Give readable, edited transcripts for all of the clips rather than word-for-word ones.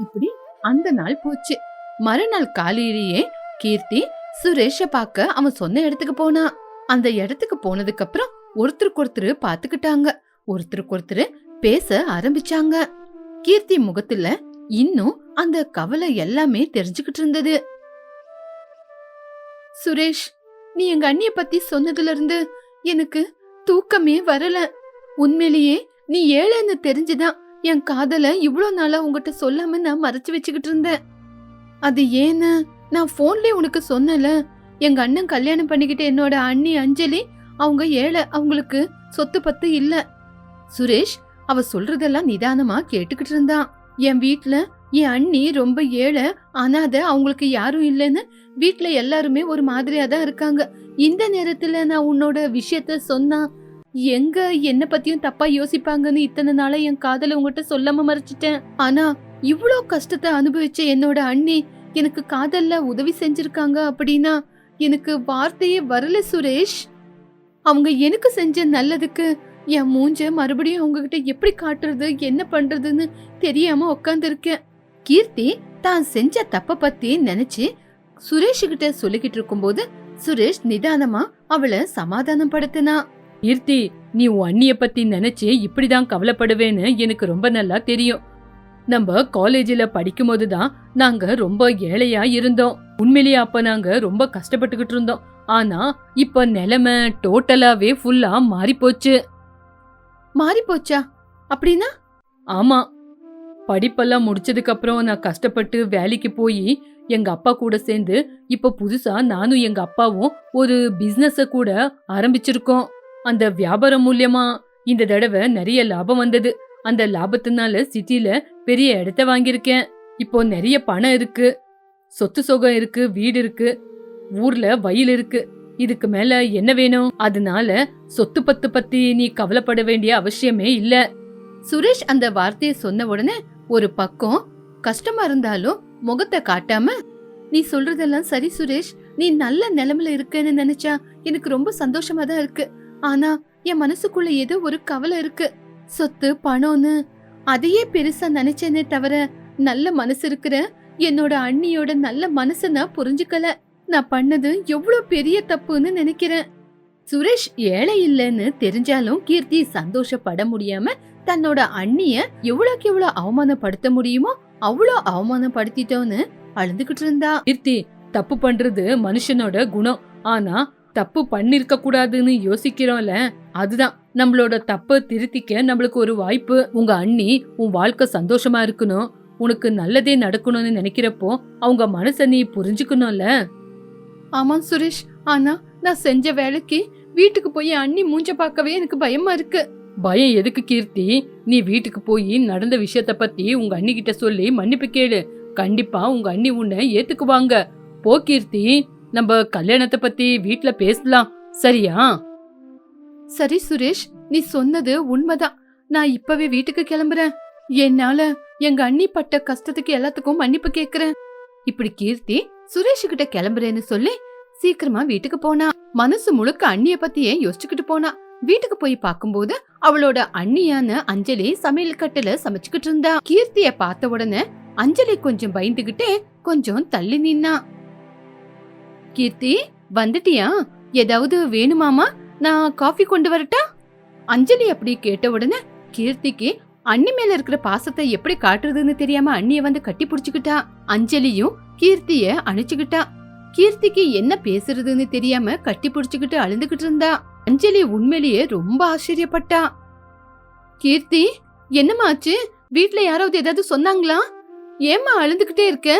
இப்படி அந்த நாள் போச்சு. மறுநாள் காலையிலேயே கீர்த்தி சுரேஷ பாக்க அவன் சொன்ன இடத்துக்கு போனா. அந்த இடத்துக்கு போனதுக்கு அப்புறம் ஒருத்தருக்கு ஒருத்தர் பாத்துக்கிட்டாங்க. ஒருத்தருக்கு ஒருத்தர் பேச ஆரம்பிச்சாங்க. கீர்த்தி முகத்துல இன்னும் அந்த கவலை எல்லாமே தெரிஞ்சுக்கிட்டு இருந்தது. சுரேஷ், நீ எங்க அண்ணிய பத்தி சொன்னதுல இருந்து எனக்கு தூக்கமே வரல. உண்மையிலேயே நீ ஏழைன்னு தெரிஞ்சுதான் என் காதல இவ்ளோ நாளா உங்ககிட்ட சொல்லாம நான் மறைச்சு வச்சுக்கிட்டு இருந்தேன். அது ஏன்னு நான் போன்லயே உனக்கு சொன்னல. எங்க அண்ணன் கல்யாணம் பண்ணிக்கிட்டு என்னோட அண்ணி அஞ்சலி அவங்க ஏழை, அவங்களுக்கு சொத்து பத்து இல்ல. சுரேஷ் அவ சொல்றதெல்லாம் நிதானமா கேட்டுக்கிட்டு இருந்தான். என் வீட்ல என் அண்ணி ரொம்ப ஏழை, அனாதை, அவங்களுக்கு யாரும் இல்லைன்னு வீட்ல எல்லாருமே ஒரு மாதிரியா தான் இருக்காங்க. இந்த நேரத்துல நான் உன்னோட விஷயத்த சொன்னா எங்க என்ன பத்தியும் தப்பா யோசிப்பாங்கன்னு இத்தனை நாளா என் காதல உங்ககிட்ட சொல்லாம மறைச்சிட்டேன். ஆனா இவ்ளோ கஷ்டத்தை அனுபவிச்ச என்னோட அண்ணி எனக்கு காதல்ல உதவி செஞ்சிருக்காங்க அப்படின்னா எனக்கு வார்த்தையே வரல சுரேஷ். அவங்க எனக்கு செஞ்ச நல்லதுக்கு என் மூஞ்ச மறுபடியும் அவங்க கிட்ட எப்படி காட்டுறது, என்ன பண்றதுன்னு தெரியாம உட்கார்ந்து இருக்கேன். கீர்த்தி தான் செஞ்ச தப்ப பத்தி நினைச்சு சுரேஷ் கிட்ட சொல்லிக்கிட்டு இருக்கும்போது சுரேஷ் நிதானமா அவளை சமாதானம் படுத்தினா. கீர்த்தி, நீ உன் அண்ணிய பத்தி நினைச்சு இப்படிதான் கவலைப்படுவேன்னு எனக்கு ரொம்ப நல்லா தெரியும். நம்ம காலேஜில படிக்கும் போதுதான் நாங்க ரொம்ப ஏழையா இருந்தோம். உண்மையிலேயே அப்ப நாங்க ரொம்ப கஷ்டப்பட்டுக்கிட்டு இருந்தோம். ஆனா இப்ப நிலைமை டோட்டலாவே ஃபுல்லா மாறி போச்சு. மாறி போச்சா அப்படின்னா? ஆமா, படிப்பெல்லாம் முடிச்சதுக்கு அப்புறம் நான் கஷ்டப்பட்டு வேலைக்கு போய் எங்க அப்பா கூட சேர்ந்து இப்ப புதுசா நானும் எங்க அப்பாவும் ஒரு பிசினஸ கூட ஆரம்பிச்சிருக்கோம். அந்த வியாபாரம் மூலியமா இந்த தடவை நிறைய லாபம் வந்தது. அந்த லாபத்தினால சிட்டில பெரிய இடத்த வாங்கியிருக்கேன். இப்போ நிறைய பணம் இருக்கு, சொத்து சுகம் இருக்கு, வீடு இருக்கு, ஊர்ல வயல் இருக்கு. இதுக்கு மேல என்ன வேணும்? அதனால சொத்து பத்து பத்தி நீ கவலைப்பட வேண்டிய அவசியமே இல்ல. சுரேஷ் அந்த வார்த்தையை சொன்ன உடனே ஒரு பக்கம் கஷ்டமா இருந்தாலும் முகத்தை காட்டாம, நீ சொல்றதெல்லாம் சரி சுரேஷ், நீ நல்ல நிலைமையில இருக்கேன்னு நினைச்சா எனக்கு ரொம்ப சந்தோஷமா தான் இருக்கு. ஆனா என் மனசுக்குள்ள ஏதோ ஒரு கவலை இருக்கு. சொத்து பணம்னு அதையே பெருசா நினைச்சேனே தவிர நல்ல மனசு இருக்கிற என்னோட அண்ணியோட நல்ல மனச நான் புரிஞ்சுக்கல. நான் பண்ணது எவ்வளவு பெரிய தப்புன்னு நினைக்கிறேன். சுரேஷ் ஏழை இல்லைன்னு தெரிஞ்சாலும் கீர்த்தி சந்தோஷப்பட முடியாம தன்னோட அண்ணிய எவ்வளவுக்கு எவ்வளவு அவமானப்படுத்த முடியுமோ அவ்வளோ அவமானப்படுத்திட்டோன்னு அழுதுகிட்டு இருந்தா. கீர்த்தி, தப்பு பண்றது மனுஷனோட குணம். ஆனா தப்பு பண்ணிருக்க கூடாதுன்னு யோசிக்கிறோம்ல, அதுதான் நம்மளோட தப்ப திருத்திக்க நம்மளுக்கு ஒரு வாய்ப்பு. உங்க அண்ணி உன் வாழ்க்கை சந்தோஷமா இருக்கணும், உனக்கு நல்லதே நடக்கணும்னு நினைக்கிறப்போ அவங்க மனச நீ புரிஞ்சுக்கணும்ல. ஆமா சுரேஷ், ஆனா நான் செஞ்ச வேலைக்கு வீட்டுக்கு போய் அண்ணி மூஞ்ச பார்க்கவே எனக்கு பயமா இருக்கு. பயம் எதுக்கு கீர்த்தி? நீ வீட்டுக்கு போய் நடந்த விஷயத்த பத்தி உங்க அண்ணி கிட்ட சொல்லி மன்னிப்பு கேளு. கண்டிப்பா உங்க அண்ணி உன்னை ஏத்துக்குவாங்க. போ கீர்த்தி, நம்ம கல்யாணத்தை பத்தி வீட்ல பேசலாம், சரியா? சரி சுரேஷ், நீ சொன்னது உண்மைதான். நான் இப்பவே வீட்டுக்கு கிளம்புறேன். என்னால எங்க அண்ணி பட்ட கஷ்டத்துக்கு எல்லாத்துக்கும் மன்னிப்பு கேக்குறேன். இப்படி கீர்த்தி சுரேஷ் கிட்ட கிளம்புறேன்னு சொல்லி சீக்கிரமா வீட்டுக்கு போனா. மனசு முழுக்க அண்ணிய பத்தியே யோசிச்சுக்கிட்டு போனா. வீட்டுக்கு போய் பாக்கும்போது அவளோட அண்ணியான அஞ்சலி சமையல் கட்டுல சமைச்சுக்கிட்டு இருந்தா. கீர்த்திய பார்த்த உடனே அஞ்சலி கொஞ்சம் பயந்துகிட்டே கொஞ்சம் தள்ளி நின்னா. கீர்த்தி, வந்துட்டியா? ஏதாவது வேணுமாமா? நான் காஃபி கொண்டு வரட்டா? அஞ்சலி அப்படி கேட்ட உடனே கீர்த்திக்கு அண்ணி மேல இருக்கிற பாசத்தை எப்படி காட்டுறதுன்னு தெரியாம அண்ணிய வந்து கட்டி புடிச்சுக்கிட்டா. அஞ்சலியும் கீர்த்திய அணைச்சுக்கிட்டா. கீர்த்திக்கு என்ன பேசுறதுன்னு தெரியாம கட்டி புடிச்சுக்கிட்டு அழுந்துகிட்டு இருந்தா. அஞ்சலி உண்மையிலேயே ரொம்ப ஆச்சரியப்பட்டா. கீர்த்தி, என்னம்மா ஆச்சு? வீட்ல யாராவது ஏதாவது சொன்னாங்களா? ஏம்மா அழுந்துகிட்டே இருக்க?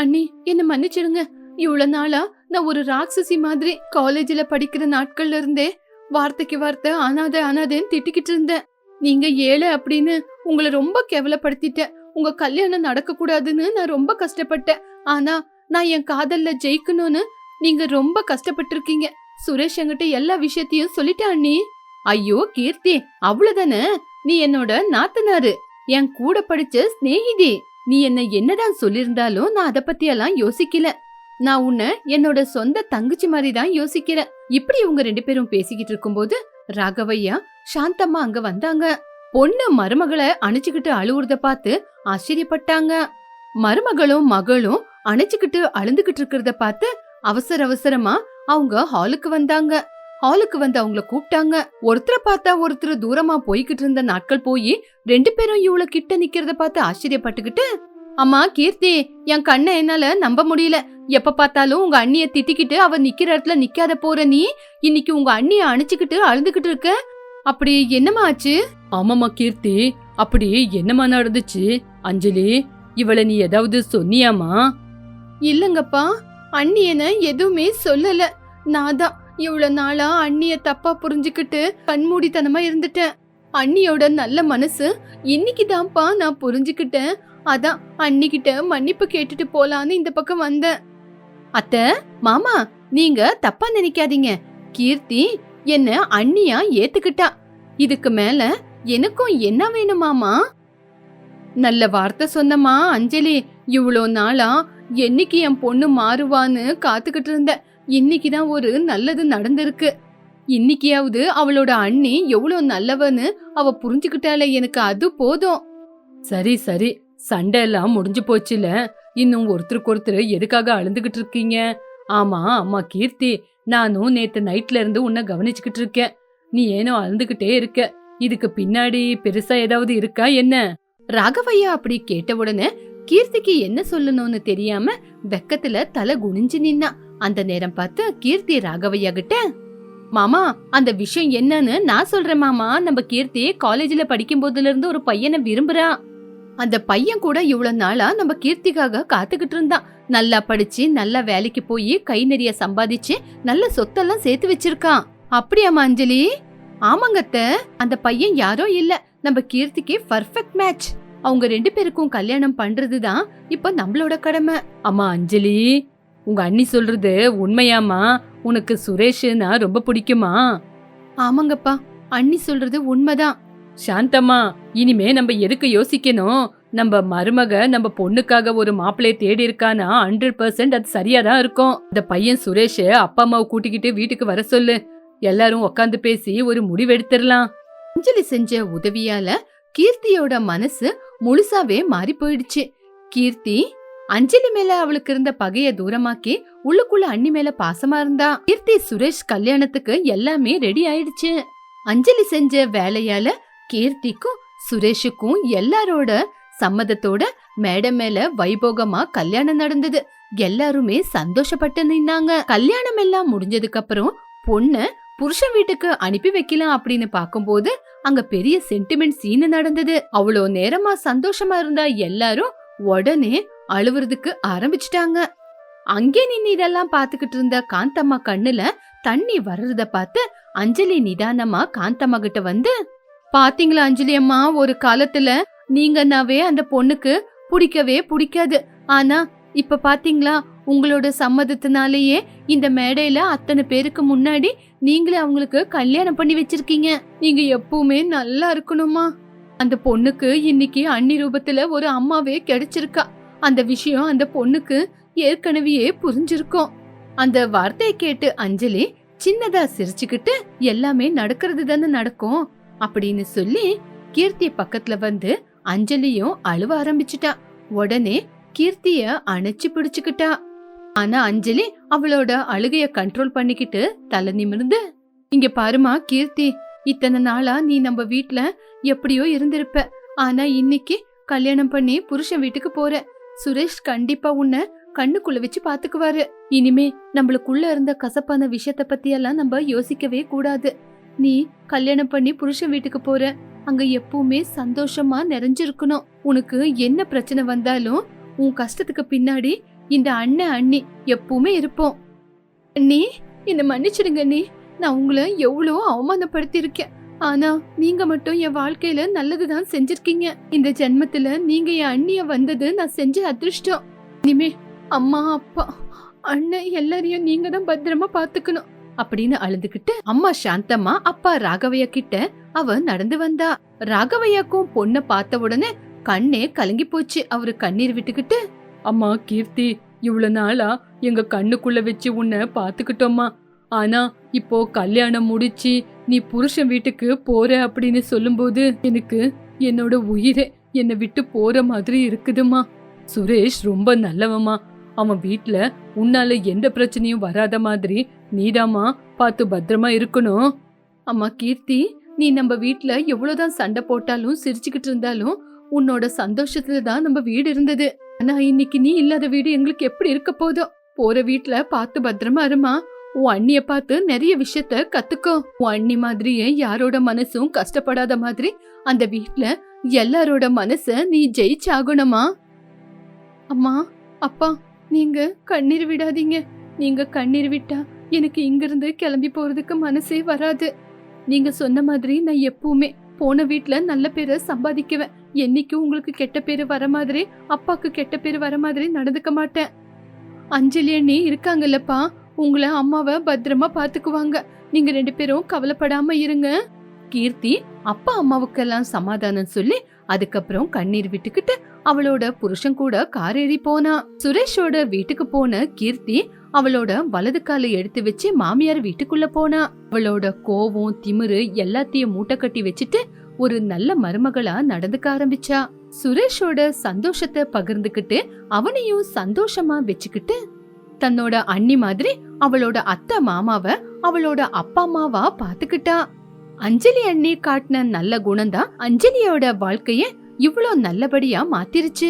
அண்ணி, என்ன மன்னிச்சிடுங்க. இவ்வளவு நாளா நான் ஒரு ராட்சசி மாதிரி காலேஜ்ல படிக்கிற நாட்கள்ல இருந்தே வார்த்தைக்கு வார்த்தை அனாதை அனாதைன்னு திட்டிக்கிட்டு இருந்தேன். நீங்க ஏழை அப்படின்னு உங்களை ரொம்ப கேவலப்படுத்திட்டேன். உங்க கல்யாணம் நடக்க கூடாதுன்னு நான் ரொம்ப கஷ்டப்பட்டேன். ஆனா நான் என் காதல்ல ஜெயிக்கணும்னு நீங்க ரொம்ப கஷ்டப்பட்டு இருக்கீங்க. சுரேஷ் என்கிட்ட எல்லா விஷயத்தையும் சொல்லிட்டா அண்ணி. ஐயோ கீர்த்தி, அவ்வளவுதானே? நீ என்னோட நாத்தனாரு, என் கூட படிச்ச ஸ்நேகிதி. நீ என்ன என்னதான் சொல்லிருந்தாலும் நான் அத பத்தி எல்லாம் யோசிக்கல. நான் உன்னை என்னோட சொந்த தங்கச்சி மாதிரி தான் யோசிக்கிறேன். இப்படி இவங்க ரெண்டு பேரும் பேசிக்கிட்டு இருக்கும்போது ராகவையா சாந்தம்மா அங்க வந்தாங்க. பொண்ணு மருமகளை அணைச்சுக்கிட்டு அழுவுறத பார்த்து ஆச்சரியப்பட்டாங்க. மருமகளும் மகளும் அணைச்சுக்கிட்டு அழுந்துகிட்டு இருக்கிறத பார்த்து அவசர அவசரமா அவங்க ஹாலுக்கு வந்தாங்க. ஹாலுக்கு வந்து அவங்கள கூப்பிட்டாங்க. ஒருத்தரை பார்த்தா ஒருத்தர் தூரமா போய்கிட்டு இருந்த நாட்கள் போய் 2 பேரும் இவ்வளவு கிட்ட நிக்கிறத பார்த்து ஆச்சரியப்பட்டுக்கிட்டு, அம்மா கீர்த்தி, என் கண்ணை என்னால நம்ப முடியல. எப்ப பார்த்தாலும் உங்க அண்ணிய திட்டிக்கிட்டு அவ நிக்கிற இடத்துல நிக்காத போற நீ இன்னைக்கு உங்க அண்ணிய அணைச்சுக்கிட்டு அழுதுகிட்டு இருக்க. அப்படி என்னமா ஆச்சு? ஆமாமா கீர்த்தி, அப்படி என்னமா நடந்துச்சு? அஞ்சலி, இவளை நீ ஏதாவது சொன்னியாமா? இல்லங்கப்பா, அண்ணி என்ன எதுவுமே சொல்லல. நான் தான் இவ்வளவு நாளா அண்ணிய தப்பா புரிஞ்சுக்கிட்டு கண்மூடித்தனமா இருந்துட்டேன். அண்ணியோட நல்ல மனசு இன்னைக்குதான்ப்பா நான் புரிஞ்சுக்கிட்டேன். அதான் அண்ணிக்கிட்ட மன்னிப்பு கேட்டுட்டு போலான்னு இந்த பக்கம் வந்தேன். அத்த, மாமா, நீங்க தப்பா நினைக்காதீங்க. கீர்த்தி என்ன அண்ணியா ஏத்துக்கிட்டா. இதுக்கு மேல எனக்கும் என்ன வேணுமாமா? நல்ல வார்த்தை சொன்னமா அஞ்சலி. இவ்வளோ நாளா என்னைக்கு என் பொண்ணு மாறுவான்னு காத்துக்கிட்டு இருந்த. இன்னைக்குதான் ஒரு நல்லது நடந்திருக்கு. இன்னைக்கியாவது அவளோட அண்ணி எவ்வளோ நல்லவன்னு அவ புரிஞ்சுக்கிட்டாலே எனக்கு அது போதும். சரி சரி, சண்டை எல்லாம் முடிஞ்சு போச்சுல. இன்னும் ஒருத்தருக்கு ஒருத்தர் எதுக்காக அழுந்துகிட்டு இருக்கீங்க? ஆமா அம்மா கீர்த்தி, நானும் நேத்து நைட்ல இருந்து உன்னை கவனிச்சுக்கிட்டு இருக்கேன். நீ ஏனோ அழுந்துகிட்டே இருக்க. இதுக்கு பின்னாடி பெருசா ஏதாவது இருக்கா என்ன? ராகவையா அப்படி கேட்ட உடனே கீர்த்திக்கு என்ன சொல்லணும்னு தெரியாம வெக்கத்துல தலை குனிஞ்சு நின்னா. அந்த நேரம் பார்த்து கீர்த்தி ராகவையா கிட்ட, மாமா, அந்த விஷயம் என்னன்னு நான் சொல்றேன் மாமா. நம்ம கீர்த்தி காலேஜ்ல படிக்கும் போதுல இருந்து ஒரு பையனை விரும்புறா. அந்த பையன் கூட இவ்வளவு நாளா நம்ம கீர்த்திக்காக காத்துக்கிட்டு இருந்தான். நல்லா படிச்சு நல்ல வேலைக்கு போய் கை நிறைய சம்பாதிச்சு நல்ல சொத்தெல்லாம் சேர்த்து வச்சிருக்கான். அப்படியாமா அஞ்சலி? ஆமாங்கத்த, அந்த பையன் யாரோ இல்ல, நம்ம கீர்த்திக்கு பர்ஃபெக்ட் மேட்ச். அவங்க 2 பேருக்கும் கல்யாணம் பண்றதுதான் இப்ப நம்மளோட கடமை. அம்மா அஞ்சலி, உங்க அண்ணி சொல்றது உண்மையாமா? உனக்கு சுரேஷ்னா ரொம்ப பிடிக்குமா? ஆமாங்கப்பா, அண்ணி சொல்றது உண்மைதான். சாந்தம்மா, இனிமே நம்ம எதுக்கு யோசிக்கணும்? நம்ம மருமக நம்ம பொண்ணுக்காக ஒரு மாப்பிள்ளைய தேடி இருக்கானா 100% அது சரியாதான் இருக்கும். இந்த பையன் சுரேஷ் அப்பா அம்மாவை கூட்டிக்கிட்டு வீட்டுக்கு வர சொல்லு. எல்லாரும் உக்காந்து பேசி ஒரு முடிவெடுத்துடலாம். அஞ்சலி செஞ்ச உதவியால கீர்த்தியோட மனசு முழுசாவே மாறி போயிடுச்சு. கீர்த்தி அஞ்சலி மேல அவளுக்கு இருந்த பகைய தூரமாக்கி உள்ளுக்குள்ள அண்ணி மேல பாசமா இருந்தா. கீர்த்தி சுரேஷ் கல்யாணத்துக்கு எல்லாமே ரெடி ஆயிடுச்சு. அஞ்சலி செஞ்ச வேலையால கீர்த்திக்கும் சுரேஷுக்கும் எல்லாரோட சம்மதத்தோட மேடை மேல வைபோகமா கல்யாணம் நடந்தது. எல்லாருமே சந்தோஷப்பட்டு நின்னாங்க. கல்யாணம் எல்லாம் முடிஞ்சதுக்கு அப்புறம் பொண்ண புருஷன் வீட்டுக்கு அனுப்பி வைக்கலாம் அப்படின்னு பாக்கும்போது அங்க பெரிய சென்டிமெண்ட் சீன் நடந்தது. அவ்வளோ நேரமா சந்தோஷமா இருந்தா எல்லாரும் உடனே அழுவுறதுக்கு ஆரம்பிச்சிட்டாங்க. அங்கே நின்னு இதெல்லாம் பாத்துக்கிட்டு இருந்த காந்தம்மா கண்ணுல தண்ணி வர்றத பார்த்து அஞ்சலி நிதானமா காந்தம்மா கிட்ட வந்து, பாத்தீங்களா அஞ்சலி அம்மா, ஒரு காலத்துல நீங்கன்னாவே அந்த பொண்ணுக்கு பிடிக்கவே பிடிக்காது. ஆனா இப்ப பாத்தீங்களா, உங்களோட சம்மதத்தினாலேயே இந்த மேடையில அத்தனை பேருக்கு முன்னாடி நீங்களே அவங்களுக்கு கல்யாணம் பண்ணி வச்சிருக்கீங்க. நீங்க எப்பவுமே நல்லா இருக்கணுமா. அந்த பொண்ணுக்கு இன்னைக்கு அண்ணி ரூபத்துல ஒரு அம்மாவே கிடைச்சிருக்கா. அந்த விஷயம் அந்த பொண்ணுக்கு ஏற்கனவே புரிஞ்சிருக்கும். அந்த வார்த்தையை கேட்டு அஞ்சலி சின்னதா சிரிச்சுக்கிட்டு, எல்லாமே நடக்கிறது தானே நடக்கும் அப்படின்னு சொல்லி கீர்த்தி பக்கத்துல வந்து அஞ்சலியும் அழுவ ஆரம்பிச்சுட்டா. உடனே கீர்த்திய அணைச்சு பிடிச்சுக்கிட்டா. ஆனா அஞ்சலி அவளோட அழுகைய கண்ட்ரோல் பண்ணிக்கிட்டு தலை நிமிர்ந்து, இங்க பாருமா கீர்த்தி, இத்தனை நாளா நீ நம்ம வீட்ல எப்படியோ இருந்திருப்ப. ஆனா இன்னைக்கு கல்யாணம் பண்ணி புருஷன் வீட்டுக்கு போற. சுரேஷ் கண்டிப்பா உன்னை கண்ணுக்குள்ள வச்சு பாத்துக்குவாரு. இனிமே நம்மளுக்குள்ள இருந்த கசப்பான விஷயத்த பத்தி எல்லாம் நம்ம யோசிக்கவே கூடாது. நீ கல்யாணம் பண்ணி புருஷன் வீட்டுக்கு போற, அங்க எப்பவுமே சந்தோஷமா நிறைஞ்சிருக்கணும். உனக்கு என்ன பிரச்சனை வந்தாலும் உன் கஷ்டத்துக்கு பின்னாடி இந்த அண்ணன் அண்ணி எப்பவுமே இருப்போம். அண்ணி, என்ன மன்னிச்சிடுங்க அண்ணி. நான் உங்களை எவ்வளோ அவமானப்படுத்தி இருக்கேன். ஆனா நீங்க மட்டும் என் வாழ்க்கையில நல்லதுதான் செஞ்சிருக்கீங்க. இந்த ஜென்மத்துல நீங்க என் அண்ணிய வந்தது நான் செஞ்ச அதிர்ஷ்டம். இனிமே அம்மா அப்பா அண்ணன் எல்லாரையும் நீங்க தான் பத்திரமா பாத்துக்கணும் அப்படின்னு அழுதுகிட்டு அம்மா சாந்தம்மா அப்பா ராகவையா கிட்ட அவ நடந்து வந்தா. ராகவையாக்கும் பொண்ண பார்த்த உடனே கண்ணே கலங்கி போச்சு. அவரு கண்ணீர் விட்டுக்கிட்டு, அம்மா கீர்த்தி, இவ்வளவு நாளா எங்க கண்ணுக்குள்ள வச்சு உன்னை பாத்துக்கிட்டோம்மா. ஆனா இப்போ கல்யாணம் முடிச்சு நீ புருஷன் வீட்டுக்கு போற அப்படின்னு சொல்லும்போது எனக்கு என்னோட உயிரே என்னை விட்டு போற மாதிரி இருக்குதுமா. சுரேஷ் ரொம்ப நல்லவமா. அவன் வீட்ல உன்னால எந்த பிரச்சனையும் வராத மாதிரி நீதாமா பார்த்து பத்திரமா இருக்கணும். அம்மா கீர்த்தி, நீ நம்ம வீட்ல எவ்வளவுதான் சண்டை போட்டாலும் சிரிச்சுக்கிட்டு இருந்தாலும் உன்னோட சந்தோஷத்துல தான் நம்ம வீடு இருந்தது. ஆனா இன்னைக்கு நீ இல்லாத வீடு எங்களுக்கு எப்படி இருக்க போதோ. போற வீட்ல பார்த்து பத்திரமா இருமா. உன் அண்ணிய பார்த்து நிறைய விஷயத்த கத்துக்கோ. உன் அண்ணி மாதிரியே யாரோட மனசும் கஷ்டப்படாத மாதிரி அந்த வீட்ல எல்லாரோட மனச நீ ஜெயிச்சாகணுமா. அம்மா, அப்பா, நீங்க கண்ணீர் விடாதீங்க. நீங்க கண்ணீர் விட்டா எனக்கு இங்கிருந்து கிளம்பி போறதுக்கு மனசே வராது. நீங்க சொன்ன மாதிரி நான் எப்பவுமே போன வீட்ல நல்ல பேரை சம்பாதிக்குவேன். என்னைக்கும் உங்களுக்கு கெட்ட பேரு வர மாதிரி, அப்பாக்கு கெட்ட பேரு வர மாதிரி நடந்துக்க மாட்டேன். அஞ்சலி அண்ணி இருக்காங்கல்லப்பா, உங்களை அம்மாவை பத்திரமா பாத்துக்குவாங்க. நீங்க 2 பேரும் கவலைப்படாம இருங்க. கீர்த்தி அப்பா அம்மாவுக்கெல்லாம் சமாதானம் சொல்லி அதுக்கப்புறம் கண்ணீர் விட்டுக்கிட்டு அவளோட புருஷன் கூட கார் ஏறி போனா. சுரேஷோட வீட்டுக்கு போன கீர்த்தி அவளோட வலது காலை எடுத்து வச்சு மாமியார் வீட்டுக்குள்ள போனா. அவளோட கோவம் திமிரு எல்லாத்தையும் மூட்டை கட்டி வச்சுட்டு ஒரு நல்ல மருமகளா நடந்துக்க ஆரம்பிச்சா. சுரேஷோட சந்தோஷத்தை பகிர்ந்துகிட்டு அவனையும் சந்தோஷமா வச்சுக்கிட்டு தன்னோட அண்ணி மாதிரி அவளோட அத்தை மாமாவ அவளோட அப்பா அம்மாவா பாத்துக்கிட்டா. அஞ்சலி அண்ணி காட்டின நல்ல குணம்தான் அஞ்சலியோட வாழ்க்கைய இவ்ளோ நல்லபடியா மாத்திருச்சு.